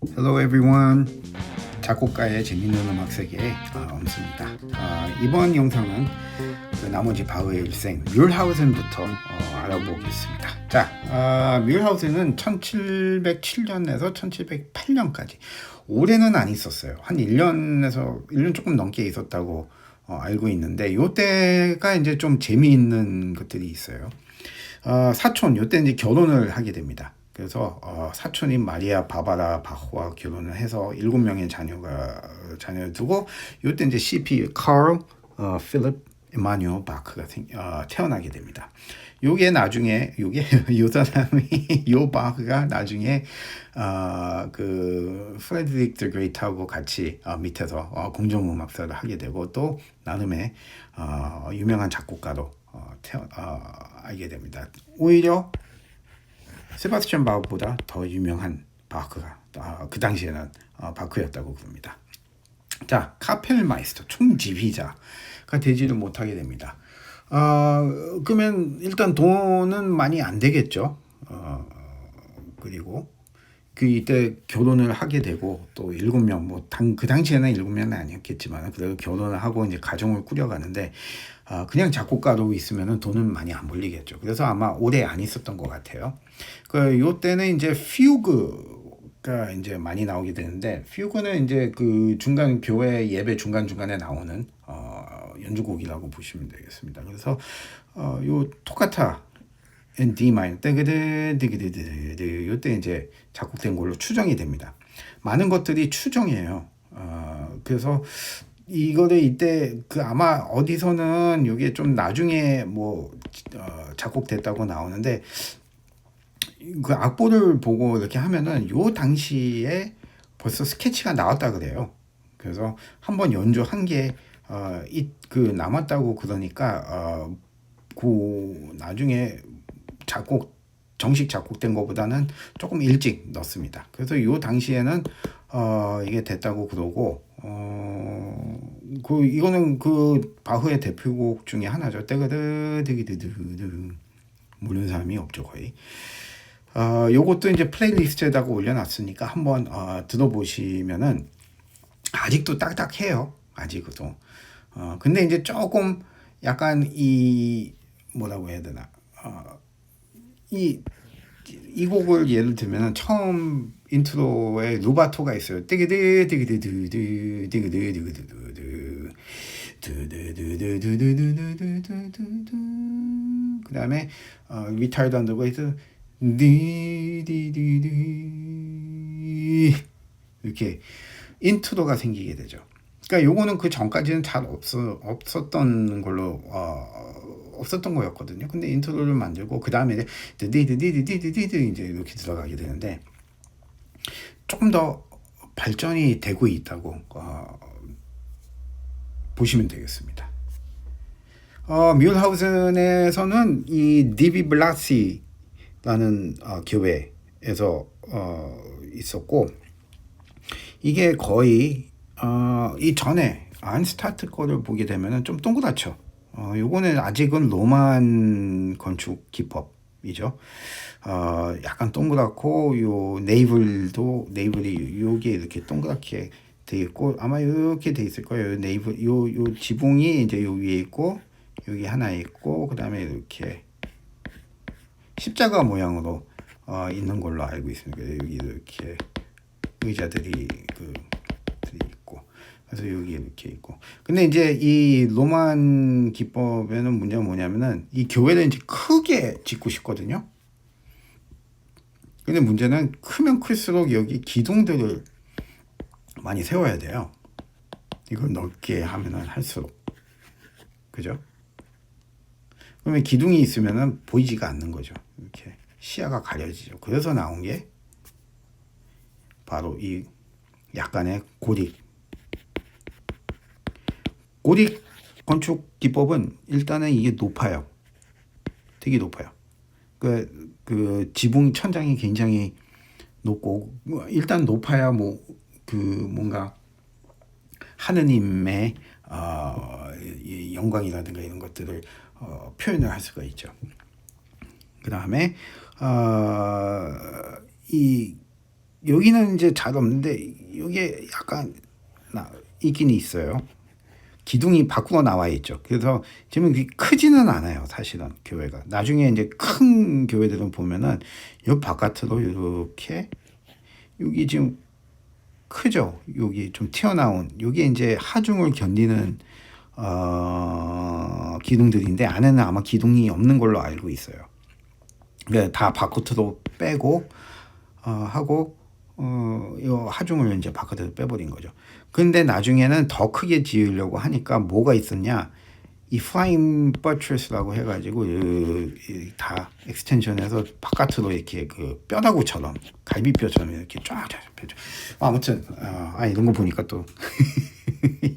Hello everyone. 작곡가의 재밌는 음악 세계의 엄수입니다. 이번 영상은 그 나머지 바흐의 일생 뮬하우센부터 알아보겠습니다. 자, 뮬하우센은 1707년에서 1708년까지 올해는 안 있었어요. 한 1년 조금 넘게 있었다고 알고 있는데 요때가 이제 좀 재미있는 것들이 있어요. 사촌 요때 이제 결혼을 하게 됩니다. 그래서 사촌인 마리아 바바라 바흐와 결혼을 해서 7명의 자녀를 두고 요때 이제 CP 카르 필립 에마뉴엘 바크가 태어나게 됩니다. 요게 나중에 요 사람이 요 바흐가 나중에 그 프레드릭 더 그레이트하고 같이 밑에서 공정음악사를 하게 되고 또 나름의 유명한 작곡가로 알게 됩니다. 오히려 세바스찬 바흐보다 더 유명한 바흐가 그 당시에는 바흐였다고 그럽니다. 자, 카펠마이스터 총지휘자가 되지를 못하게 됩니다. 그러면 일단 돈은 많이 안 되겠죠. 그리고 이때 결혼을 하게 되고 또 7명 그 당시에는 7명은 아니었겠지만 그래도 결혼을 하고 이제 가정을 꾸려가는데 그냥 작곡가로 있으면은 돈은 많이 안 벌리겠죠. 그래서 아마 오래 안 있었던 것 같아요. 요때는 이제 퓨그가 이제 많이 나오게 되는데 퓨그는 이제 그 중간 교회 예배 중간중간에 나오는 연주곡이라고 보시면 되겠습니다. 그래서 요 토카타 D 마이너 떼그드 요때 이제 작곡된 걸로 추정이 됩니다. 많은 것들이 추정이에요. 그래서 이거를 이때 그 아마 어디서는 이게 좀 나중에 작곡됐다고 나오는데 그 악보를 보고 이렇게 하면은 요 당시에 벌써 스케치가 나왔다 그래요. 그래서 한번 연주한 게 그 남았다고 그러니까 그 나중에 정식 작곡된 것보다는 조금 일찍 넣습니다. 그래서 요 당시에는 이게 됐다고 그러고 이거는 그 바흐의 대표곡 중에 하나죠. 떼그드드기드드 모르는 사람이 없죠 거의. 요것도 이제 플레이리스트에다가 올려놨으니까 한번 들어보시면은 아직도 딱딱해요. 아직도. 근데 이제 조금 약간 뭐라고 해야 되나. 이 곡을 예를 들면 처음 인트로에 루바토가 있어요. 그 다음에 리타이드 언더그레이트 이렇게 인트로가 생기게 되죠. 그러니까 요거는 그 전까지는 잘 없었던 걸로 없었던 거였거든요. 근데 인트로를 만들고 그 다음에 이제 이렇게 들어가게 되는데 조금 더 발전이 되고 있다고 보시면 되겠습니다. 뮬하우센에서는 이 디비 블라시라는 교회에서 있었고 이게 거의 이 전에 안스타트 거를 보게 되면은 좀 동그랗죠. 요거는 아직은 로만 건축 기법이죠. 약간 동그랗고 요 네이블이 요게 이렇게 동그랗게 돼 있고 아마 이렇게 돼 있을 거예요. 요 지붕이 이제 요 위에 있고 여기 하나 있고 그다음에 이렇게 십자가 모양으로 있는 걸로 알고 있습니다. 여기 이렇게 의자들이 있고 그래서 여기 이렇게 있고 근데 이제 이 로만 기법에는 문제가 뭐냐면은 이 교회를 이제 크게 짓고 싶거든요. 근데 문제는 크면 클수록 여기 기둥들을 많이 세워야 돼요. 이걸 넓게 하면은 할수록 그죠? 그러면 기둥이 있으면은 보이지가 않는 거죠. 이렇게 시야가 가려지죠. 그래서 나온 게 바로 이 약간의 고딕 건축 기법은 일단은 이게 높아요. 되게 높아요. 그 지붕 천장이 굉장히 높고 일단 높아야 뭔가 하느님의 영광이라든가 이런 것들을 표현을 할 수가 있죠. 그 다음에 이 여기는 이제 잘 없는데 이게 약간 있긴 있어요. 기둥이 밖으로 나와 있죠. 그래서 지금 크지는 않아요, 사실은 교회가. 나중에 이제 큰 교회들은 보면은 요 바깥으로 이렇게 여기 지금 크죠. 여기 좀 튀어나온 여기 이제 하중을 견디는 기둥들인데 안에는 아마 기둥이 없는 걸로 알고 있어요. 그러니까 다 바깥으로 빼고 하고 이 하중을 이제 바깥으로 빼버린 거죠. 근데 나중에는 더 크게 지으려고 하니까 뭐가 있었냐? 이 플라잉 버트레스라고 해가지고 다 엑스텐션해서 바깥으로 이렇게 그 뼈다구처럼 갈비뼈처럼 이렇게 쫙쫙 펴죠. 아무튼 이런 거 보니까 또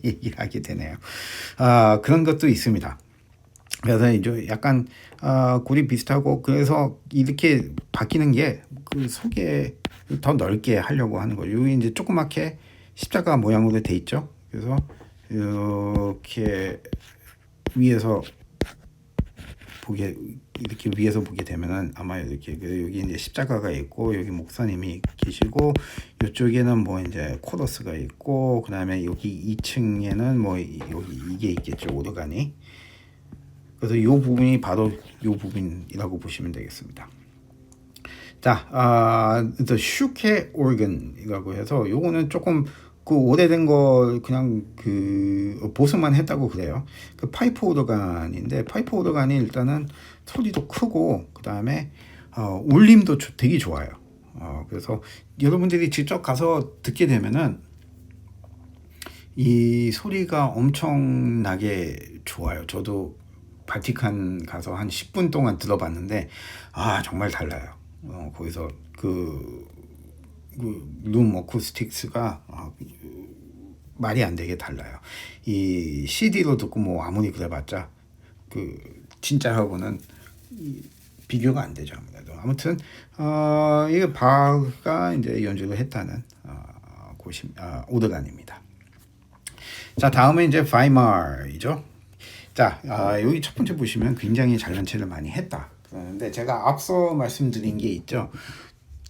얘기를 하게 되네요. 그런 것도 있습니다. 그래서 이제 약간 굴이 비슷하고 그래서 이렇게 바뀌는 게 그 속에 더 넓게 하려고 하는 거죠. 여기 이제 조그맣게 십자가 모양으로 돼 있죠. 그래서 이렇게 위에서 보게 되면은 아마 이렇게 여기 이제 십자가가 있고 여기 목사님이 계시고 이쪽에는 뭐 이제 코러스가 있고 그다음에 여기 2층에는 뭐 여기 이게 있겠죠, 오르간이. 그래서 이 부분이 바로 이 부분이라고 보시면 되겠습니다. 자, The Shuke Organ이라고 해서 요거는 조금 그 오래된 거 그냥 그 보수만 했다고 그래요. 그 파이프 오르간인데 파이프 오르간이 일단은 소리도 크고 그 다음에 울림도 되게 좋아요. 그래서 여러분들이 직접 가서 듣게 되면은 이 소리가 엄청나게 좋아요. 저도 바티칸 가서 한 10분 동안 들어봤는데 정말 달라요. 거기서 룸 어쿠스틱스가 말이 안 되게 달라요. 이 CD로 듣고 뭐 아무리 그래봤자 그 진짜하고는 비교가 안 되죠. 아무래도. 아무튼 이게 바흐가 이제 연주를 했다는 오르간입니다. 자, 다음에 이제 바이마르이죠. 자, 여기 첫 번째 보시면 굉장히 잘난 체를 많이 했다. 그런데 제가 앞서 말씀드린 게 있죠.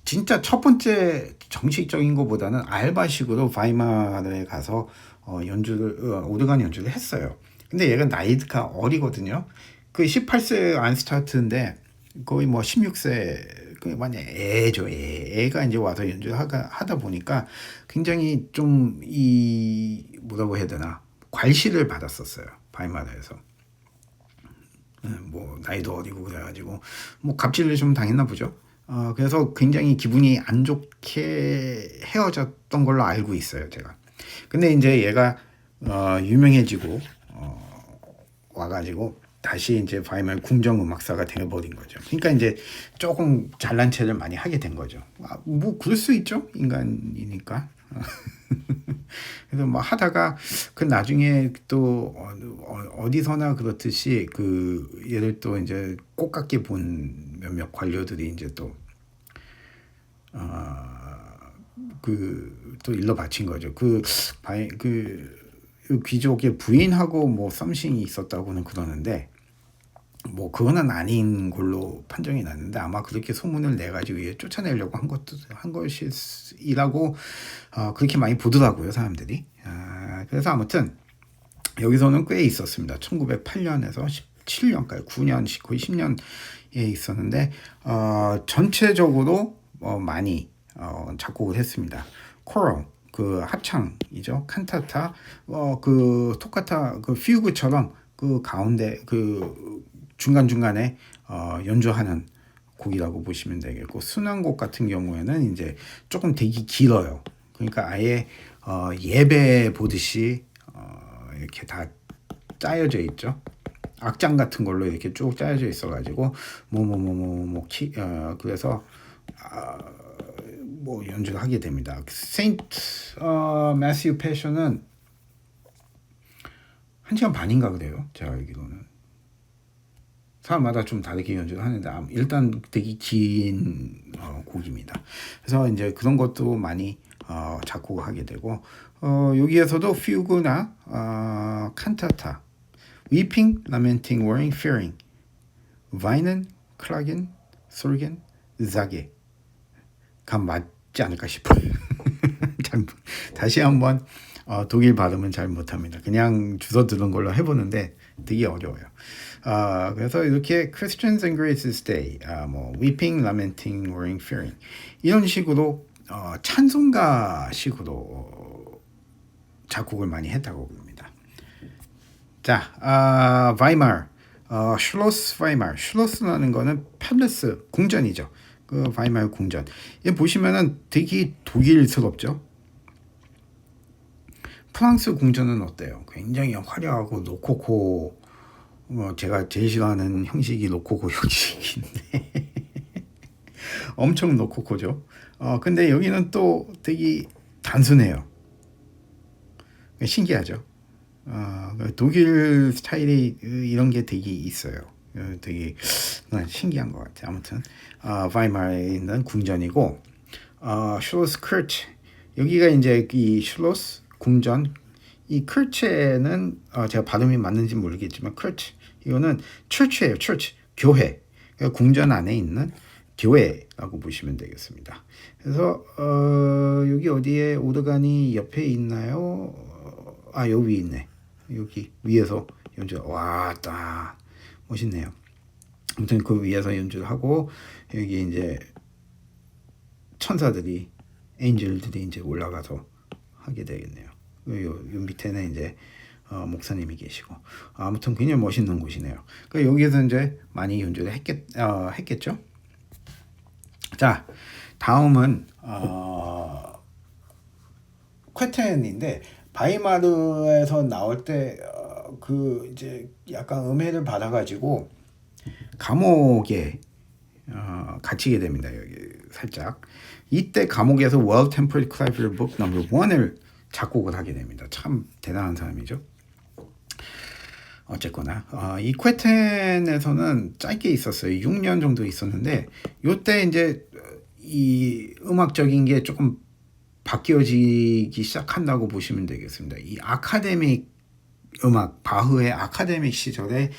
진짜 첫 번째 정식적인 것보다는 알바식으로 바이마르에 가서 오르간 연주를 했어요. 근데 얘가 나이가 어리거든요. 그 18세 안스타트인데 거의 뭐 16세 그 완전 애죠. 애가 이제 와서 연주를 하다 보니까 굉장히 좀 뭐라고 해야 되나 괄시를 받았었어요. 바이마르에서. 뭐 나이도 어리고 그래가지고 뭐 갑질을 좀 당했나 보죠. 그래서 굉장히 기분이 안 좋게 헤어졌던 걸로 알고 있어요, 제가. 근데 이제 얘가 유명해지고 와가지고 다시 이제 바이마르 궁정음악사가 되어버린 거죠. 그러니까 이제 조금 잘난 체를 많이 하게 된 거죠. 뭐 그럴 수 있죠, 인간이니까. 그래서 뭐 하다가 그 나중에 또 어디서나 그렇듯이 그 얘를 또 이제 꽃같게 본 몇몇 관료들이 이제 또 또 일러 바친 거죠. 그 귀족의 부인하고 뭐 썸씽이 있었다고는 그러는데 뭐 그거는 아닌 걸로 판정이 났는데 아마 그렇게 소문을 내 가지고 쫓아내려고 한 것이라고 그렇게 많이 보더라고요, 사람들이. 그래서 아무튼 여기서는 꽤 있었습니다. 1908년에서 17년까지 9년 거의 10년에 있었는데 전체적으로 많이 작곡을 했습니다. 코럴 그 합창이죠. 칸타타 그 토카타 그 퓨그처럼 그 가운데 그 중간중간에 연주하는 곡이라고 보시면 되겠고 순환곡 같은 경우에는 이제 조금 되게 길어요. 그러니까 아예 예배 보듯이 이렇게 다 짜여져 있죠. 악장 같은 걸로 이렇게 쭉 짜여져 있어가지고 그래서 뭐 연주를 하게 됩니다. 세인트 매스유 패션은 1시간 반인가 그래요. 제가 알기로는. 사람마다 좀 다르게 연주를 하는데 일단 되게 긴 곡입니다. 그래서 이제 그런 것도 많이 작곡을 하게 되고 여기에서도 퓨그나 칸타타, Weeping, Lamenting, Worrying, Fearing, Weinen, Klagen, Sorgen, Sage 않을까 싶어요. 다시 한번 독일 발음은 잘 못합니다. 그냥 주워 들은 걸로 해보는데 되게 어려워요. 그래서 이렇게 Christians and Graces Day, 뭐 Weeping, Lamenting, Mourning, Fearing 이런 식으로 찬송가식으로 작곡을 많이 했다고 봅니다. 자, 바이마르, 슐로스 바이마르. 슐로스라는 거는 팰레스 궁전이죠. 그 바이마르 궁전. 이 보시면은 되게 독일스럽죠. 프랑스 궁전은 어때요? 굉장히 화려하고 로코코. 제가 제일 싫어하는 형식이 로코코 형식인데 엄청 로코코죠. 근데 여기는 또 되게 단순해요. 신기하죠. 독일 스타일이 이런 게 되게 있어요. 되게 신기한 것 같아요. 아무튼 바이마르에 있는 궁전이고 슐로스 크르츠 여기가 이제 이 슐로스 궁전 이 크르츠는 제가 발음이 맞는지 모르겠지만 크르츠 이거는 철치예요. 철치 교회 궁전 안에 있는 교회라고 보시면 되겠습니다. 그래서 여기 어디에 오르간이 옆에 있나요? 여기 위에 있네. 여기 위에서 연주. 와, 딱 멋있네요. 아무튼 그 위에서 연주를 하고 여기 이제 천사들이 엔젤들이 이제 올라가서 하게 되겠네요. 요 밑에는 이제 목사님이 계시고 아무튼 굉장히 멋있는 곳이네요. 그러니까 여기에서 이제 많이 연주를 했겠죠. 자, 다음은 퀘텐인데 바이마르에서 나올 때 그 이제 약간 음해를 받아가지고 감옥에 갇히게 됩니다. 여기 살짝 이때 감옥에서 Well Tempered Clavier Book No. 1을 작곡을 하게 됩니다. 참 대단한 사람이죠. 어쨌거나 이 퀘텐에서는 짧게 있었어요. 6년 정도 있었는데 이때 이제 이 음악적인 게 조금 바뀌어지기 시작한다고 보시면 되겠습니다. 이 아카데믹 음악 바흐의 아카데믹 시절에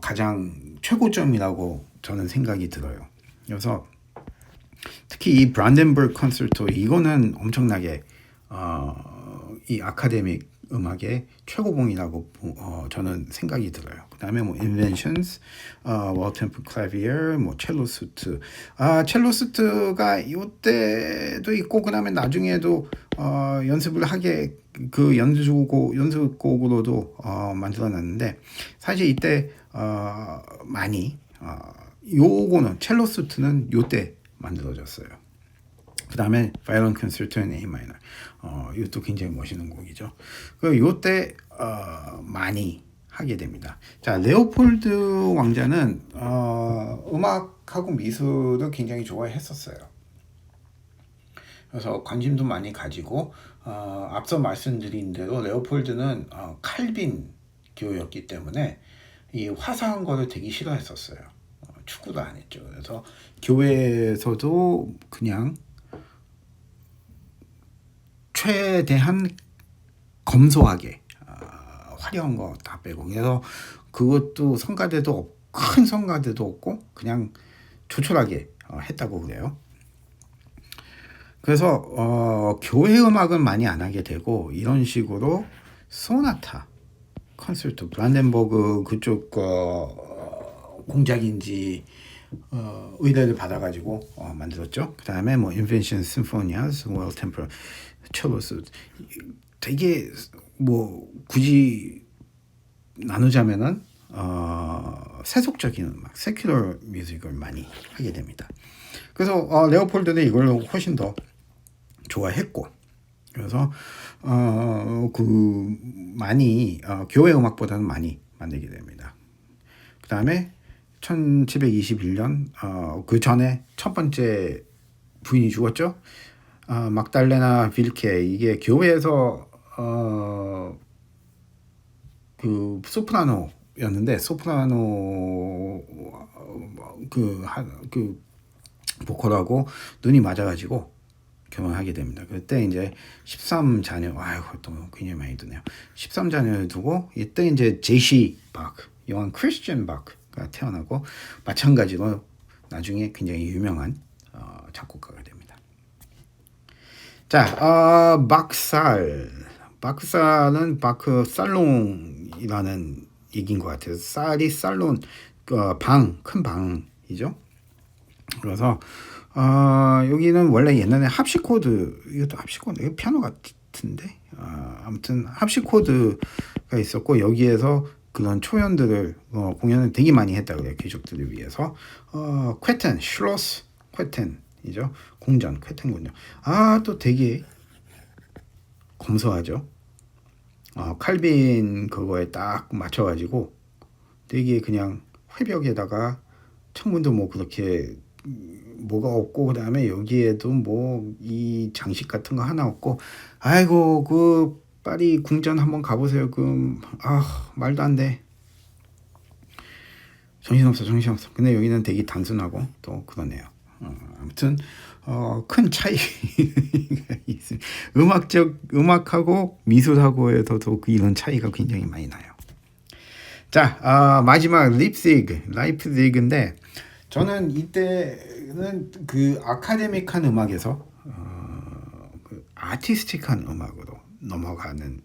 가장 최고점이라고 저는 생각이 들어요. 그래서 특히 이 브란덴버그 콘서트 이거는 엄청나게 이 아카데믹 음악의 최고봉이라고 저는 생각이 들어요. 그 다음에 뭐 Inventions, Well Tempered Clavier, 뭐 첼로 수트. 첼로 수트가 이때도 있고 그 다음에 나중에도 연습을 하게 그 연습곡으로도 만들어놨는데 사실 이때 많이 요거는 첼로 수트는 요때 만들어졌어요. 그 다음에 Violin Concerto in A minor. 이것도 굉장히 멋있는 곡이죠. 요때 많이 하게 됩니다. 자, 레오폴드 왕자는 음악하고 미술을 굉장히 좋아했었어요. 그래서 관심도 많이 가지고 앞서 말씀드린 대로 레오폴드는 칼빈 교였기 때문에 이 화사한 거를 되게 싫어했었어요. 축구도 안 했죠. 그래서 교회에서도 그냥 최대한 검소하게 화려한 거 다 빼고 그래서 그것도 성가대도 큰 성가대도 없고 그냥 조촐하게 했다고 그래요. 그래서 교회 음악은 많이 안 하게 되고 이런 식으로 소나타 콘서트 브란덴버그 그쪽 공작인지 의뢰를 받아가지고 만들었죠. 그 다음에 뭐 Inventions, Symphonias, Well Tempered 첼로스 되게 뭐 굳이 나누자면은 세속적인 음악, 세큘러 뮤직을 많이 하게 됩니다. 그래서 레오폴드는 이걸 훨씬 더 좋아했고 그래서 그 많이 교회 음악보다는 많이 만들게 됩니다. 그 다음에 1721년 그 전에 첫 번째 부인이 죽었죠. 막달레나 빌케 이게 교회에서 그 소프라노였는데 소프라노 그 보컬하고 눈이 맞아가지고 결혼하게 됩니다. 그때 이제 13자녀 또 굉장히 많이 드네요. 13자녀를 두고 이때 이제 제시 바크 요한 크리스천 바크가 태어나고 마찬가지로 나중에 굉장히 유명한 작곡가가 됩니다. 자, 박살은 바크 살롱이라는 얘기인 것 같아요. 쌀이 살론, 큰 방이죠. 그래서 여기는 원래 옛날에 합시 코드, 이것도 합시 코드, 이거 피아노 같은데, 아무튼 합시 코드가 있었고 여기에서 그런 초연들을 공연을 되게 많이 했다 그래요. 귀족들을 위해서. 퀘텐, 슐로스 퀘텐이죠. 공전, 퀘텐 공전. 또 되게 검소하죠. 칼빈 그거에 딱 맞춰가지고 되게 그냥 회벽에다가 창문도 뭐 그렇게 뭐가 없고, 그 다음에 여기에도 뭐 이 장식 같은 거 하나 없고, 아이고 그 파리 궁전 한번 가보세요. 말도 안 돼. 정신없어. 근데 여기는 되게 단순하고 또 그러네요. 아무튼 큰 차이가 있습니다. 음악하고 미술하고에서도 이런 차이가 굉장히 많이 나요. 자, 마지막 라이프지그인데 저는 이때는 그 아카데믹한 음악에서 그 아티스틱한 음악으로 넘어간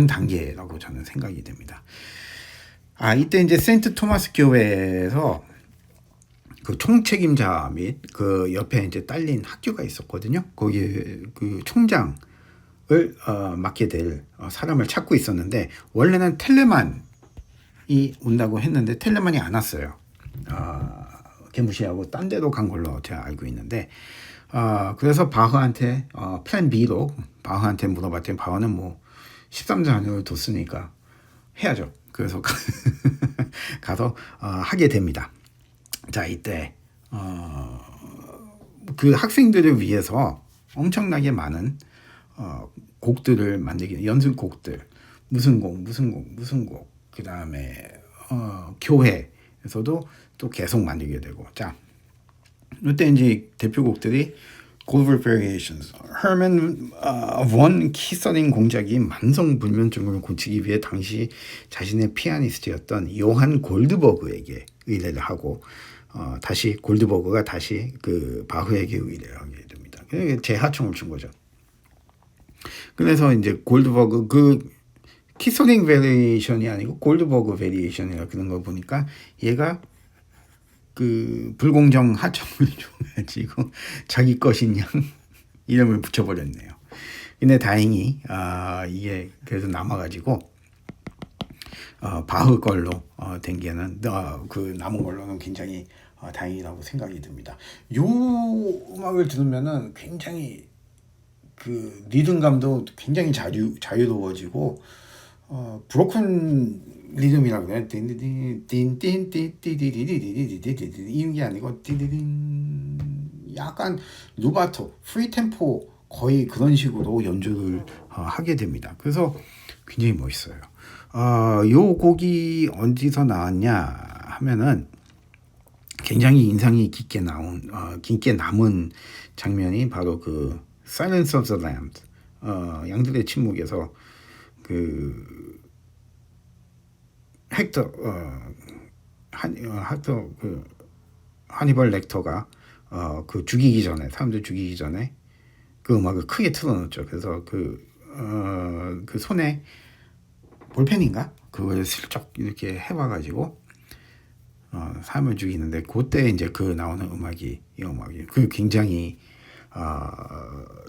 단계라고 저는 생각이 됩니다. 이때 이제 세인트 토마스 교회에서 그 총책임자 및 그 옆에 이제 딸린 학교가 있었거든요. 거기에 그 총장을 맡게 될 사람을 찾고 있었는데, 원래는 텔레만이 온다고 했는데 텔레만이 안 왔어요. 개무시하고 딴 데로 간 걸로 제가 알고 있는데, 그래서 바흐한테 플랜 B로 바흐한테 물어봤더니 바흐는 뭐 13자녀를 뒀으니까 해야죠. 그래서 가서 하게 됩니다. 자, 이때 그 학생들을 위해서 엄청나게 많은 곡들을 만들기, 연습곡들, 무슨 곡, 그 다음에 교회에서도 또 계속 만들게 되고. 자, 이때 이제 대표곡들이 Gulliver Variations, Hermann von 키서링 공작이 만성불면증을 고치기 위해 당시 자신의 피아니스트였던 요한 골드버그에게 의뢰를 하고, 다시 골드버그가 다시 그 바흐에게 의뢰를 하게 됩니다. 재하청을 준 거죠. 그래서 이제 골드버그 그 키서링 베리에이션이 아니고 골드버그 베리에이션이라 그런 거 보니까 얘가 그 불공정 하청을 줘가지고 자기 것인 양 이름을 붙여버렸네요. 근데 다행히 이게 그래서 남아가지고 바흐 걸로 된 게는 그 남은 걸로는 굉장히 다행이라고 생각이 듭니다. 요 음악을 들으면은 굉장히 그 리듬감도 굉장히 자유로워지고 브로큰 리듬이라고 그래요. 이런 게 아니고 약간 루바토, 프리 템포 거의 그런 식으로 연주를 하게 됩니다. 그래서 굉장히 멋있어요. 요 곡이 어디서 나왔냐 하면은 굉장히 인상이 깊게 남은 장면이 바로 그 Silence of the Lambs, 양들의 침묵에서 그 하니벌 렉터가 그 사람들 죽이기 전에 그 음악을 크게 틀어놓죠. 그래서 그 손에 볼펜인가 그걸 슬쩍 이렇게 해와가지고 사람을 죽이는데, 그때 이제 그 나오는 이 음악이 그 굉장히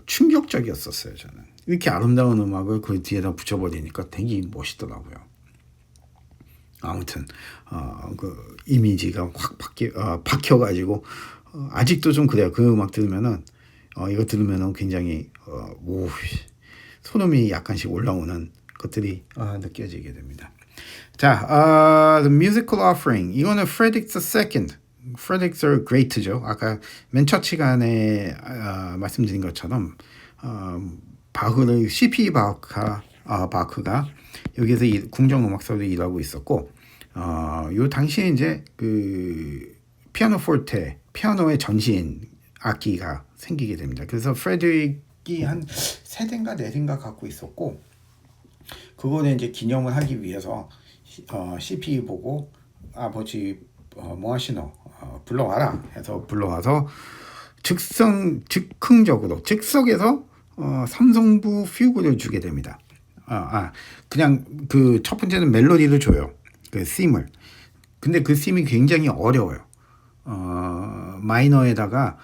충격적이었었어요. 저는 이렇게 아름다운 음악을 그 뒤에다 붙여버리니까 되게 멋있더라고요. 아무튼 그 이미지가 확 박혀가지고 아직도 좀 그래요. 그 음악 들으면은 이거 들으면은 굉장히 소름이 약간씩 올라오는 것들이 느껴지게 됩니다. 자, The Musical Offering, 이거는 Frederick II, Frederick the Great죠. 아까 맨 첫 시간에 말씀드린 것처럼 바흐를 C.P. 바흐가 여기서 궁정음악사로 일하고 있었고, 요 당시에 이제 그 피아노의 전신 악기가 생기게 됩니다. 그래서 프레드릭이 한 3대인가 4대인가 갖고 있었고, 그거를 이제 기념을 하기 위해서 CP 보고 아버지 뭐 하시노 불러와라 해서 불러와서 즉석에서 삼성부 퓨그를 주게 됩니다. 그냥 그 첫 번째는 멜로디를 줘요. 그 심을. 근데 그 심이 굉장히 어려워요. 마이너에다가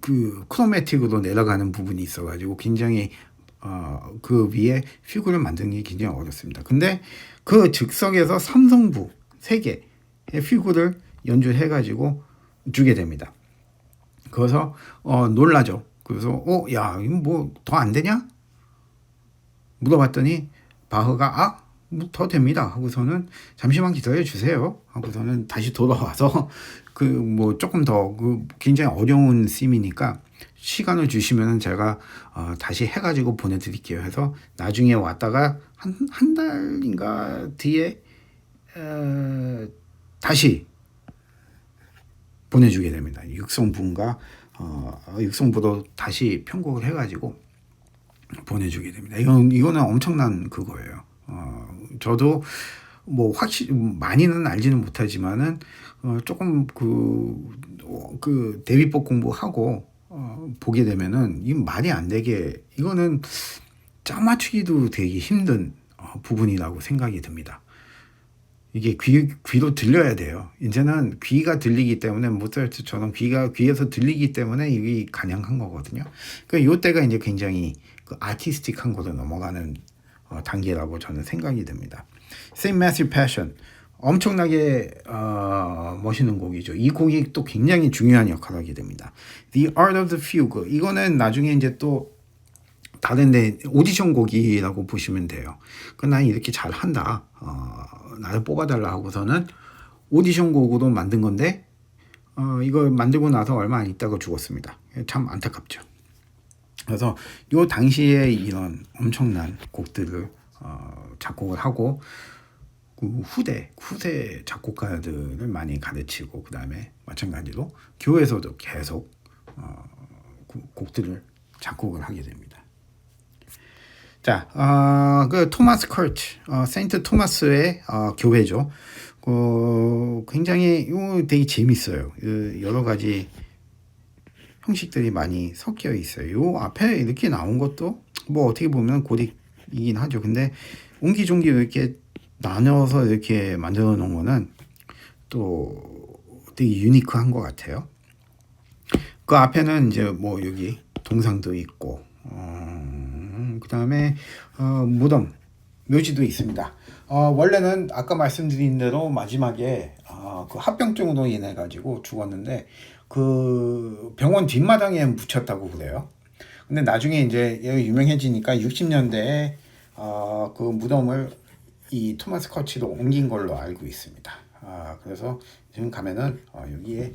그 크로매틱으로 내려가는 부분이 있어가지고 굉장히 그 위에 퓨그를 만드는 게 굉장히 어렵습니다. 근데 그 즉석에서 삼성부 3개의 퓨그를 연주해가지고 주게 됩니다. 그래서 놀라죠. 그래서 야 이거 뭐 더 안 되냐? 물어봤더니 바흐가 뭐 더 됩니다 하고서는 잠시만 기다려 주세요 하고서는 다시 돌아와서 그 뭐 조금 더 그 굉장히 어려운 심이니까 시간을 주시면은 제가 다시 해가지고 보내드릴게요 해서 나중에 왔다가 한 달인가 뒤에 다시 보내주게 됩니다. 육성부도 다시 편곡을 해가지고 보내주게 됩니다. 이거는 엄청난 그거예요. 저도 뭐 확실히 많이는 알지는 못하지만은 조금 그 대비법 공부하고 보게 되면은 이 말이 안 되게 이거는 짜 맞추기도 되게 힘든 부분이라고 생각이 듭니다. 이게 귀로 들려야 돼요. 이제는 귀가 들리기 때문에 모차르트처럼 귀에서 들리기 때문에 이게 가능한 거거든요. 그러니까 이때가 이제 굉장히 그 아티스틱한 곳으로 넘어가는 단계라고 저는 생각이 듭니다. Saint Matthew Passion 엄청나게 멋있는 곡이죠. 이 곡이 또 굉장히 중요한 역할을 하게 됩니다. The Art of the Fugue 이거는 나중에 이제 또 다른데 오디션 곡이라고 보시면 돼요. 난 이렇게 잘한다. 나를 뽑아달라 하고서는 오디션 곡으로 만든 건데 이걸 만들고 나서 얼마 안 있다가 죽었습니다. 참 안타깝죠. 그래서 요 당시에 이런 엄청난 곡들을 작곡을 하고 그 후대 작곡가들을 많이 가르치고 그 다음에 마찬가지로 교회에서도 계속 곡들을 작곡을 하게 됩니다. 자, 그 토마스 커트, 세인트 토마스의 교회죠. 굉장히 되게 재밌어요. 여러 가지 형식들이 많이 섞여 있어요. 요 앞에 이렇게 나온 것도 뭐 어떻게 보면 고딕이긴 하죠. 근데 옹기종기 이렇게 나눠서 이렇게 만들어 놓은 거는 또 되게 유니크한 것 같아요. 그 앞에는 이제 뭐 여기 동상도 있고, 그 다음에 무덤 묘지도 있습니다. 원래는 아까 말씀드린 대로 마지막에 그 합병증으로 인해 가지고 죽었는데 그 병원 뒷마당에 묻혔다고 그래요. 근데 나중에 이제 유명해지니까 60년대에 그 무덤을 이 토마스 커치로 옮긴 걸로 알고 있습니다. 그래서 지금 가면은 여기에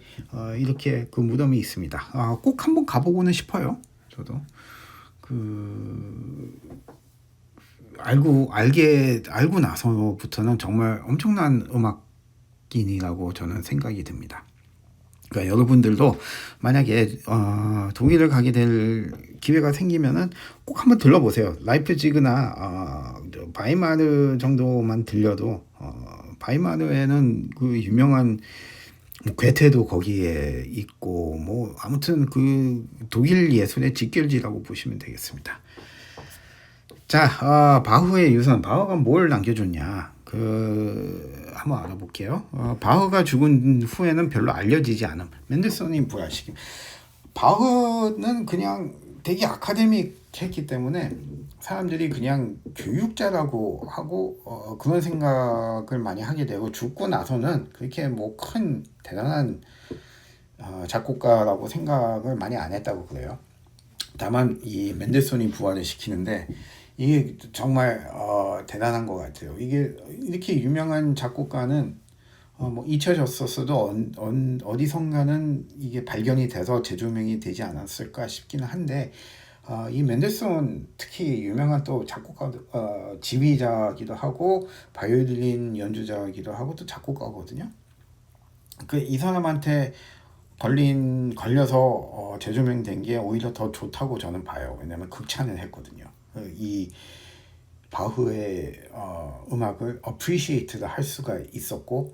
이렇게 그 무덤이 있습니다. 꼭 한번 가보고는 싶어요. 저도 알고 나서부터는 정말 엄청난 음악인이라고 저는 생각이 듭니다. 그러니까 여러분들도 만약에 독일을 가게 될 기회가 생기면은 꼭 한번 들러보세요. 라이프지그나 바이마르 정도만 들려도 바이마르에는 그 유명한 괴테도 거기에 있고 뭐 아무튼 그 독일 예술의 직결지라고 보시면 되겠습니다. 자, 바흐의 유산. 바흐가 뭘 남겨줬냐? 한번 알아볼게요. 바흐가 죽은 후에는 별로 알려지지 않음. 맨델슨이 부활시킴. 바흐는 그냥 되게 아카데믹했기 때문에 사람들이 그냥 교육자라고 하고 그런 생각을 많이 하게 되고 죽고 나서는 그렇게 뭐 큰 대단한 작곡가라고 생각을 많이 안 했다고 그래요. 다만 이 맨델슨이 부활을 시키는데 이게 정말 대단한 것 같아요. 이게 이렇게 유명한 작곡가는 뭐 잊혀졌었어도 어디선가는 이게 발견이 돼서 재조명이 되지 않았을까 싶기는 한데 이 맨델슨 특히 유명한 또 작곡가 지휘자기도 하고 바이올린 연주자기도 하고 또 작곡가거든요. 이 사람한테 걸려서 재조명된 게 오히려 더 좋다고 저는 봐요. 왜냐면 극찬을 했거든요. 이 바흐의 음악을 appreciate를 할 수가 있었고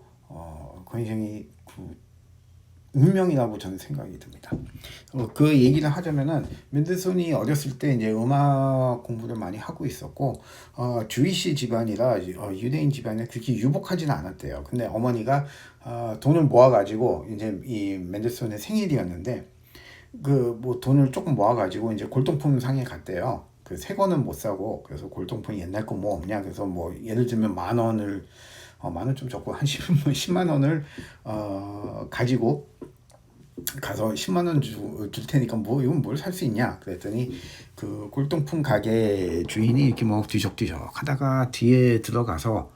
굉장히 운명이라고 저는 생각이 듭니다. 그 얘기를 하자면은 맨델슨이 어렸을 때 이제 음악 공부를 많이 하고 있었고 주이시 집안이라 유대인 집안에 그렇게 유복하지는 않았대요. 근데 어머니가 돈을 모아가지고 이제 이 맨델슨의 생일이었는데 그 뭐 돈을 조금 모아가지고 이제 골동품 상에 갔대요. 그 새 거는 못 사고 그래서 골동품 옛날 거 뭐 없냐 그래서 뭐 예를 들면 10,000원을 10,000원 좀 적고 한 10만 원을 가지고 가서 10만 원 줄 테니까 뭐 이건 뭘 살 수 있냐 그랬더니 그 골동품 가게 주인이 이렇게 뭐 뒤적뒤적 하다가 뒤에 들어가서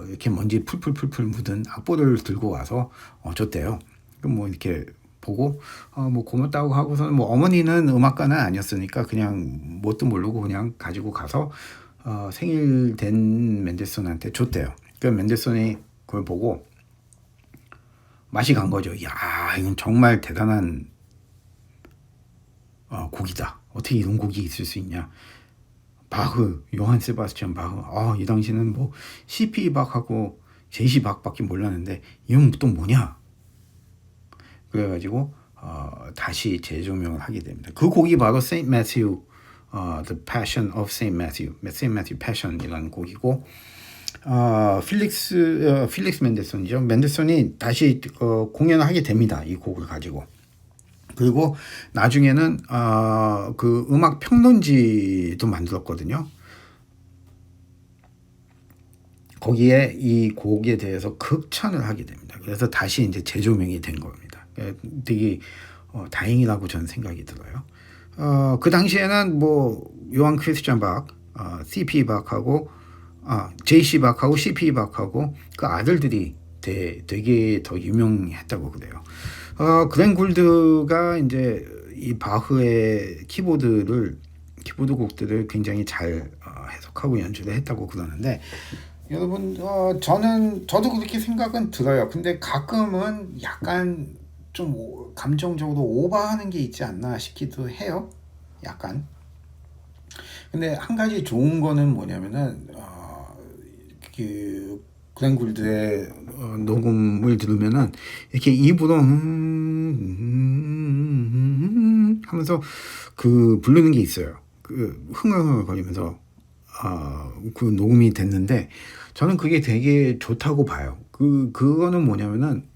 이렇게 먼지 풀풀풀풀 묻은 악보를 들고 와서 줬대요. 그럼 뭐 이렇게 보고 뭐 고맙다고 하고서는 뭐 어머니는 음악가는 아니었으니까 그냥 뭣도 모르고 그냥 가지고 가서 생일 된 맨델슨한테 줬대요. 그 맨델슨이 그걸 보고 맛이 간 거죠. 야, 이건 정말 대단한 곡이다. 어떻게 이런 곡이 있을 수 있냐. 바흐, 요한 세바스찬 바흐. 이 당시는 뭐 CP 박하고 제시 박밖에 몰랐는데 이건 또 뭐냐. 그래가지고 다시 재조명을 하게 됩니다. 그 곡이 바로 Saint Matthew, The Passion of Saint Matthew, Saint Matthew Passion이라는 곡이고 필릭스 맨델슨이죠. 맨델슨이 다시 공연을 하게 됩니다. 이 곡을 가지고. 그리고 나중에는 그 음악 평론지도 만들었거든요. 거기에 이 곡에 대해서 극찬을 하게 됩니다. 그래서 다시 이제 재조명이 된 겁니다. 되게 다행이라고 저는 생각이 들어요. 그 당시에는 뭐 요한 크리스찬 박, CP 박하고 JC 박하고 CP 박하고 그 아들들이 되게 더 유명했다고 그래요. 그랜 굴드가 이제 이 바흐의 키보드 곡들을 굉장히 잘 해석하고 연주를 했다고 그러는데 여러분 저도 그렇게 생각은 들어요. 근데 가끔은 약간 좀 감정적으로 오버하는 게 있지 않나 싶기도 해요. 약간. 근데 한 가지 좋은 거는 뭐냐면은 그 글렌 굴드의 녹음을 들으면은 이렇게 입으로 하면서 그 부르는 게 있어요. 그 흥얼흥얼거리면서 그 녹음이 됐는데 저는 그게 되게 좋다고 봐요. 그거는 뭐냐면은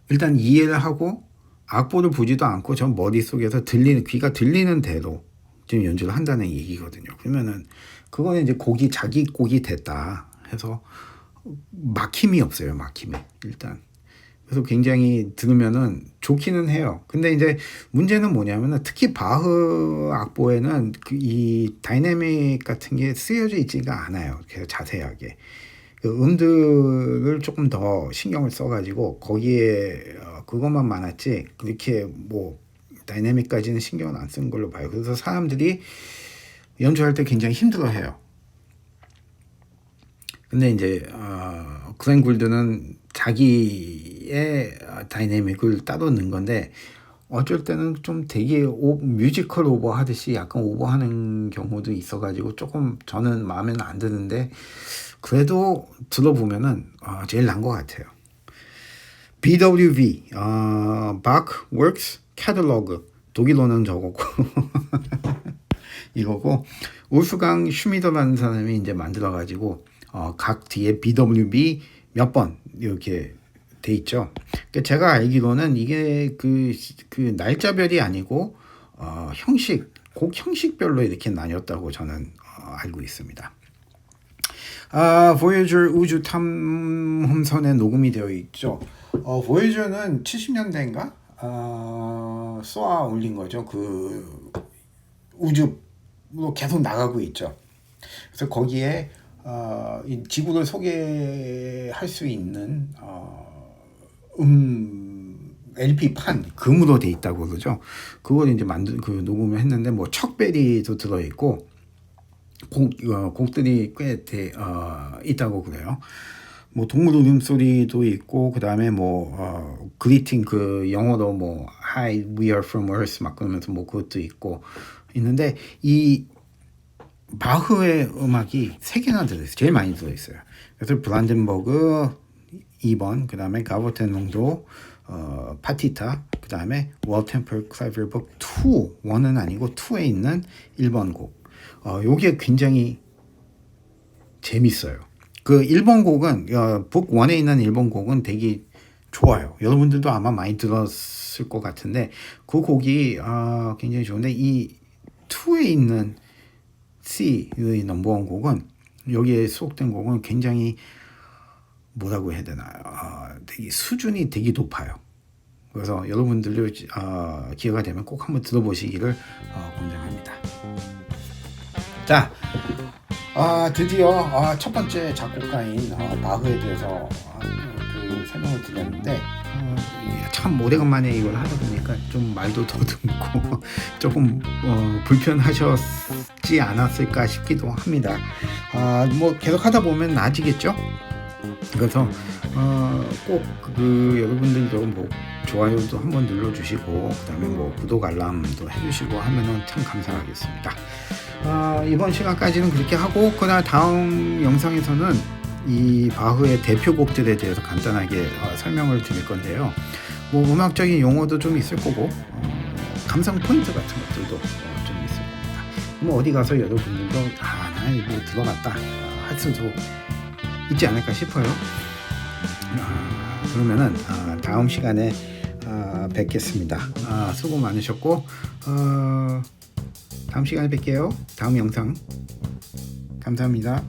일단 이해를 하고 악보를 보지도 않고 전 머릿속에서 귀가 들리는 대로 지금 연주를 한다는 얘기거든요. 그러면은 그거는 이제 자기 곡이 됐다 해서 막힘이 없어요. 막힘이 일단. 그래서 굉장히 들으면은 좋기는 해요. 근데 이제 문제는 뭐냐면은 특히 바흐 악보에는 이 다이내믹 같은 게 쓰여져 있지가 않아요. 그래서 자세하게. 그 음들을 조금 더 신경을 써가지고 거기에 그것만 많았지 그렇게 뭐 다이내믹까지는 신경을 안 쓴 걸로 봐요. 그래서 사람들이 연주할 때 굉장히 힘들어해요. 근데 이제 글렌 굴드는 자기의 다이내믹을 따로 넣은 건데 어쩔 때는 좀 되게 뮤지컬 오버 하듯이 약간 오버하는 경우도 있어가지고 조금 저는 마음에는 안 드는데 그래도 들어보면은 제일 나은 것 같아요. BWV, Bach Works Catalog, 독일어는 저거고 이거고 울프강 슈미더라는 사람이 이제 만들어가지고 각 뒤에 BWV 몇 번 이렇게 돼 있죠. 그러니까 제가 알기로는 이게 그 날짜별이 아니고 곡 형식별로 이렇게 나뉘었다고 저는 알고 있습니다. 보예저 우주 탐험선에 녹음이 되어 있죠. 보예저는 70년대인가 쏘아 올린 거죠. 그 우주로 계속 나가고 있죠. 그래서 거기에 이 지구를 소개할 수 있는 LP판 금으로 돼 있다고 그러죠. 그걸 이제 녹음을 했는데 뭐 척베리도 들어 있고 곡들이 꽤 있다고 그래요. 뭐 동물 울음소리도 있고 그다음에 뭐 그리팅 그 영어로 뭐 Hi, we are from Earth 막 그러면서 뭐 그것도 있고 있는데 이 바흐의 음악이 3개나 들어있어요. 제일 많이 들어있어요. 그래서 브란덴버그 2번, 그 다음에 가보텐농도 파티타, 그 다음에 Well Tempered Clavier Book 2, 1은 아니고 2에 있는 1번 곡. 요게 굉장히 재밌어요. 그 1번 곡은 북 1에 있는 1번 곡은 되게 좋아요. 여러분들도 아마 많이 들었을 것 같은데 그 곡이 굉장히 좋은데 이 2에 있는 C의 넘버원 곡은 여기에 수록된 곡은 굉장히 뭐라고 해야 되나 되게 수준이 되게 높아요. 그래서 여러분들도 기회가 되면 꼭 한번 들어보시기를 권장합니다. 자, 드디어 첫 번째 작곡가인 바흐에 대해서 그 설명을 드렸는데 참 오래간만에 이걸 하다 보니까 좀 말도 더듬고 조금 불편하셨지 않았을까 싶기도 합니다. 뭐 계속 하다 보면 나아지겠죠? 그래서 꼭 그 여러분들도 뭐 좋아요도 한번 눌러주시고 그다음에 뭐 구독 알람도 해주시고 하면은 참 감사하겠습니다. 이번 시간까지는 그렇게 하고 그다음 다음 영상에서는 이 바흐의 대표곡들에 대해서 간단하게 설명을 드릴 건데요. 뭐 음악적인 용어도 좀 있을 거고 감상 포인트 같은 것들도 좀 있을 겁니다. 뭐 어디 가서 여러분들도 나 이거 들어봤다 할 수도 있지 않을까 싶어요. 그러면은 다음 시간에 뵙겠습니다. 수고 많으셨고 다음 시간에 뵐게요. 다음 영상 감사합니다.